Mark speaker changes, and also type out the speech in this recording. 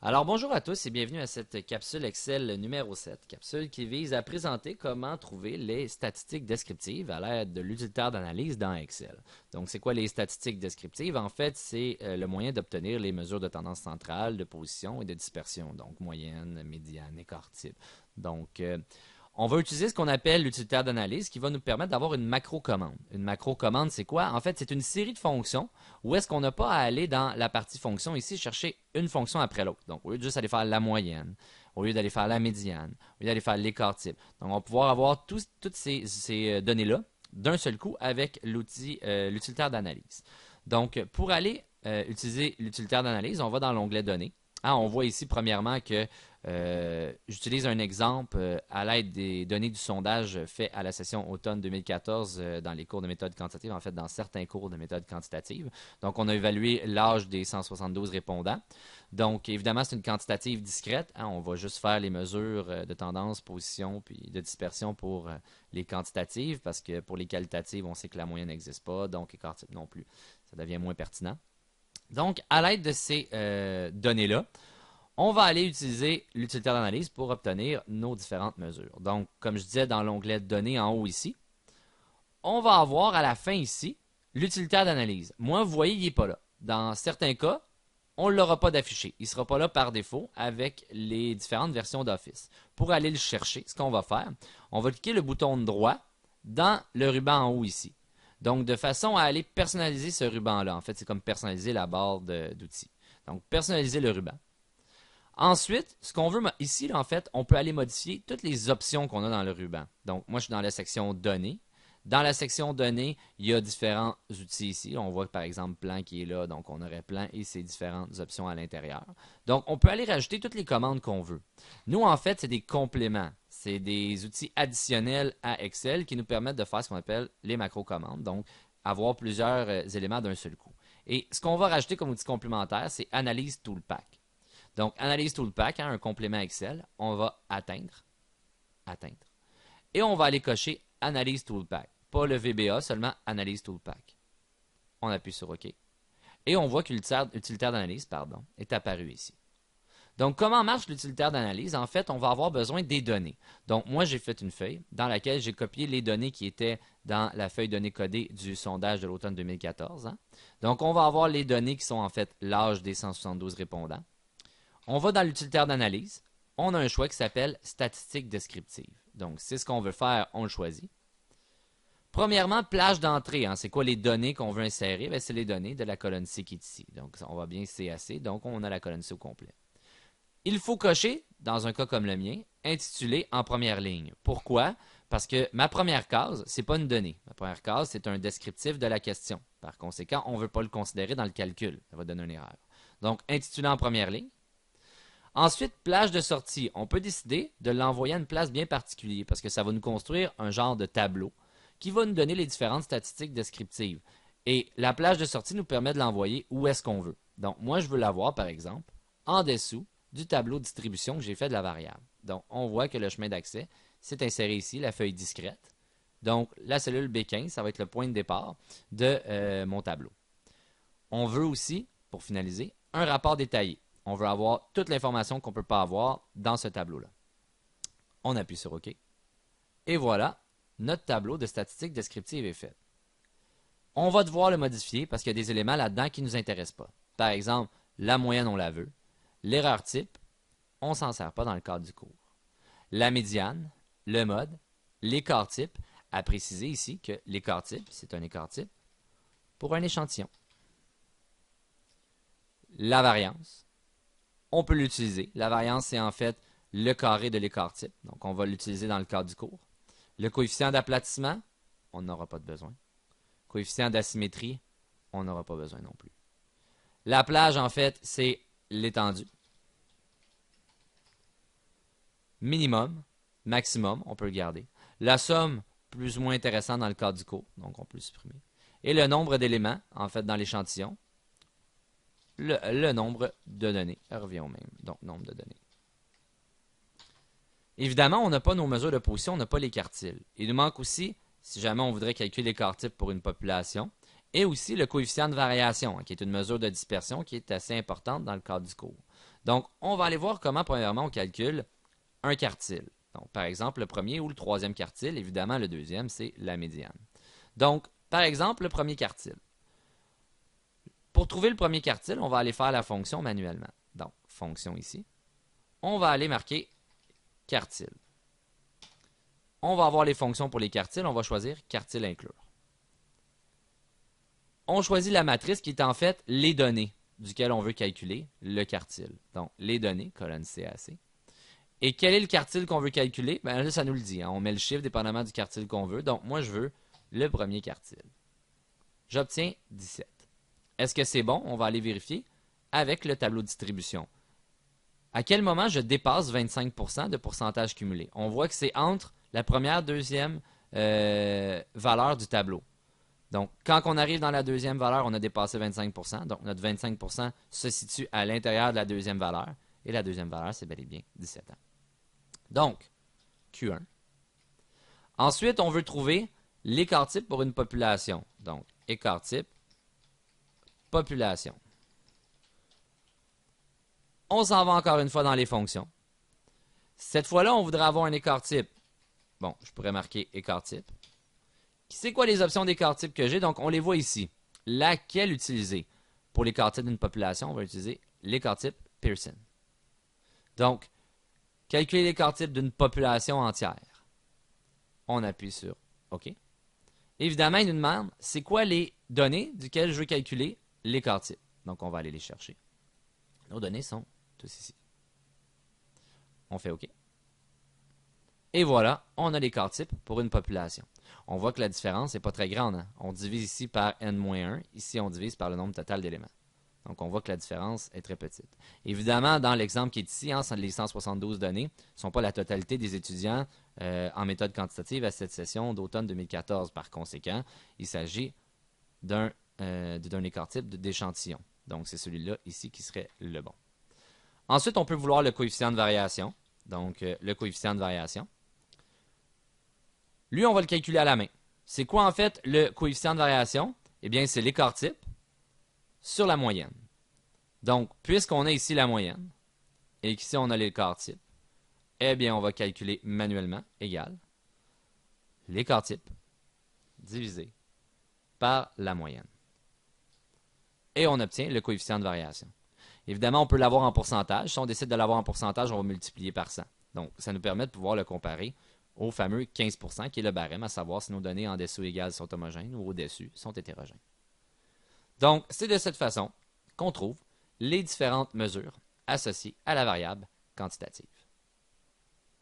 Speaker 1: Alors bonjour à tous et bienvenue à cette capsule Excel numéro 7, capsule qui vise à présenter comment trouver les statistiques descriptives à l'aide de l'utilitaire d'analyse dans Excel. Donc c'est quoi les statistiques descriptives? En fait, c'est le moyen d'obtenir les mesures de tendance centrale, de position et de dispersion, donc moyenne, médiane, écart type. Donc on va utiliser ce qu'on appelle l'utilitaire d'analyse qui va nous permettre d'avoir une macro-commande. Une macro-commande, c'est quoi? En fait, c'est une série de fonctions où est-ce qu'on n'a pas à aller dans la partie fonction ici chercher une fonction après l'autre. Donc, au lieu de juste aller faire la moyenne, au lieu d'aller faire la médiane, au lieu d'aller faire l'écart type. Donc, on va pouvoir avoir toutes ces données-là d'un seul coup avec l'utilitaire d'analyse. Donc, pour aller utiliser l'utilitaire d'analyse, on va dans l'onglet Données. On voit ici, premièrement, que j'utilise un exemple à l'aide des données du sondage fait à la session automne 2014 dans les cours de méthode quantitative, en fait, dans certains cours de méthode quantitative. Donc, on a évalué l'âge des 172 répondants. Donc, évidemment, c'est une quantitative discrète. On va juste faire les mesures de tendance, position, puis de dispersion pour les quantitatives, parce que pour les qualitatives, on sait que la moyenne n'existe pas, donc écart type non plus. Ça devient moins pertinent. Donc, à l'aide de ces données-là, on va aller utiliser l'utilitaire d'analyse pour obtenir nos différentes mesures. Donc, comme je disais dans l'onglet Données en haut ici, on va avoir à la fin ici l'utilitaire d'analyse. Moi, vous voyez, il n'est pas là. Dans certains cas, on ne l'aura pas d'affiché. Il ne sera pas là par défaut avec les différentes versions d'Office. Pour aller le chercher, ce qu'on va faire, on va cliquer le bouton droit dans le ruban en haut ici. Donc, de façon à aller personnaliser ce ruban-là. En fait, c'est comme personnaliser la barre d'outils. Donc, personnaliser le ruban. Ensuite, ce qu'on veut ici, là, en fait, on peut aller modifier toutes les options qu'on a dans le ruban. Donc, moi, je suis dans la section Données. Dans la section Données, il y a différents outils ici. On voit par exemple Plan qui est là, donc on aurait Plan et ses différentes options à l'intérieur. Donc, on peut aller rajouter toutes les commandes qu'on veut. Nous, en fait, c'est des compléments. C'est des outils additionnels à Excel qui nous permettent de faire ce qu'on appelle les macro-commandes, donc avoir plusieurs éléments d'un seul coup. Et ce qu'on va rajouter comme outil complémentaire, c'est Analyse Toolpack. Donc, Analyse Toolpack, un complément Excel, on va atteindre, et on va aller cocher Analyse Toolpack. Pas le VBA, seulement Analyse Toolpack. On appuie sur OK. Et on voit que l'utilitaire d'analyse est apparu ici. Donc, comment marche l'utilitaire d'analyse? En fait, on va avoir besoin des données. Donc, moi, j'ai fait une feuille dans laquelle j'ai copié les données qui étaient dans la feuille données codée du sondage de l'automne 2014. Donc, on va avoir les données qui sont en fait l'âge des 172 répondants. On va dans l'utilitaire d'analyse. On a un choix qui s'appelle statistiques descriptives. Donc, c'est ce qu'on veut faire, on le choisit. Premièrement, plage d'entrée. C'est quoi les données qu'on veut insérer? C'est les données de la colonne C qui est ici. Donc, on va bien CAC. Donc, on a la colonne C au complet. Il faut cocher, dans un cas comme le mien, intitulé en première ligne. Pourquoi? Parce que ma première case, ce n'est pas une donnée. Ma première case, c'est un descriptif de la question. Par conséquent, on ne veut pas le considérer dans le calcul. Ça va donner une erreur. Donc, intitulé en première ligne. Ensuite, plage de sortie. On peut décider de l'envoyer à une place bien particulière parce que ça va nous construire un genre de tableau qui va nous donner les différentes statistiques descriptives. Et la plage de sortie nous permet de l'envoyer où est-ce qu'on veut. Donc, moi, je veux l'avoir, par exemple, en dessous du tableau de distribution que j'ai fait de la variable. Donc, on voit que le chemin d'accès, c'est inséré ici, la feuille discrète. Donc, la cellule B15, ça va être le point de départ de mon tableau. On veut aussi, pour finaliser, un rapport détaillé. On veut avoir toute l'information qu'on ne peut pas avoir dans ce tableau-là. On appuie sur OK. Et voilà, notre tableau de statistiques descriptives est fait. On va devoir le modifier parce qu'il y a des éléments là-dedans qui ne nous intéressent pas. Par exemple, la moyenne, on la veut. L'erreur type, on ne s'en sert pas dans le cadre du cours. La médiane, le mode, l'écart type, à préciser ici que l'écart type, c'est un écart type pour un échantillon. La variance, on peut l'utiliser. La variance, c'est en fait le carré de l'écart type. Donc, on va l'utiliser dans le cadre du cours. Le coefficient d'aplatissement, on n'aura pas de besoin. Coefficient d'asymétrie, on n'aura pas besoin non plus. La plage, en fait, c'est l'étendue. Minimum, maximum, on peut le garder. La somme, plus ou moins intéressante dans le cadre du cours, donc on peut le supprimer. Et le nombre d'éléments, en fait, dans l'échantillon, le nombre de données revient au même, donc nombre de données. Évidemment, on n'a pas nos mesures de position, on n'a pas les quartiles. Il nous manque aussi, si jamais on voudrait calculer l'écart type pour une population, et aussi le coefficient de variation, qui est une mesure de dispersion qui est assez importante dans le cadre du cours. Donc, on va aller voir comment, premièrement, on calcule un quartile. Donc, par exemple, le premier ou le troisième quartile. Évidemment, le deuxième, c'est la médiane. Donc, par exemple, le premier quartile. Pour trouver le premier quartile, on va aller faire la fonction manuellement. Donc, fonction ici. On va aller marquer quartile. On va avoir les fonctions pour les quartiles. On va choisir quartile inclure. On choisit la matrice qui est en fait les données duquel on veut calculer le quartile. Donc, les données, colonne CAC. Et quel est le quartile qu'on veut calculer? Ben là, ça nous le dit. Hein? On met le chiffre dépendamment du quartile qu'on veut. Donc, moi, je veux le premier quartile. J'obtiens 17. Est-ce que c'est bon? On va aller vérifier avec le tableau de distribution. À quel moment je dépasse 25% de pourcentage cumulé? On voit que c'est entre la première et deuxième valeur du tableau. Donc, quand on arrive dans la deuxième valeur, on a dépassé 25%. Donc, notre 25% se situe à l'intérieur de la deuxième valeur. Et la deuxième valeur, c'est bel et bien 17 ans. Donc, Q1. Ensuite, on veut trouver l'écart type pour une population. Donc, écart type, population. On s'en va encore une fois dans les fonctions. Cette fois-là, on voudrait avoir un écart type. Bon, je pourrais marquer écart type. C'est quoi les options d'écart type que j'ai? Donc, on les voit ici. Laquelle utiliser? Pour l'écart type d'une population, on va utiliser l'écart type Pearson. Donc, calculer l'écart type d'une population entière. On appuie sur OK. Évidemment, il nous demande, c'est quoi les données duquel je veux calculer l'écart type? Donc, on va aller les chercher. Nos données sont tous ici. On fait OK. Et voilà, on a l'écart type pour une population. On voit que la différence n'est pas très grande. Hein? On divise ici par n-1. Ici, on divise par le nombre total d'éléments. Donc, on voit que la différence est très petite. Évidemment, dans l'exemple qui est ici, hein, les 172 données ne sont pas la totalité des étudiants en méthode quantitative à cette session d'automne 2014. Par conséquent, il s'agit d'un écart type d'échantillon. Donc, c'est celui-là ici qui serait le bon. Ensuite, on peut vouloir le coefficient de variation. Donc, le coefficient de variation. Lui, on va le calculer à la main. C'est quoi en fait le coefficient de variation? Eh bien, c'est l'écart type sur la moyenne. Donc, puisqu'on a ici la moyenne et qu'ici on a l'écart type, eh bien, on va calculer manuellement égal l'écart type divisé par la moyenne. Et on obtient le coefficient de variation. Évidemment, on peut l'avoir en pourcentage. Si on décide de l'avoir en pourcentage, on va multiplier par 100. Donc, ça nous permet de pouvoir le comparer au fameux 15% qui est le barème, à savoir si nos données en dessous égales sont homogènes ou au-dessus sont hétérogènes. Donc, c'est de cette façon qu'on trouve les différentes mesures associées à la variable quantitative.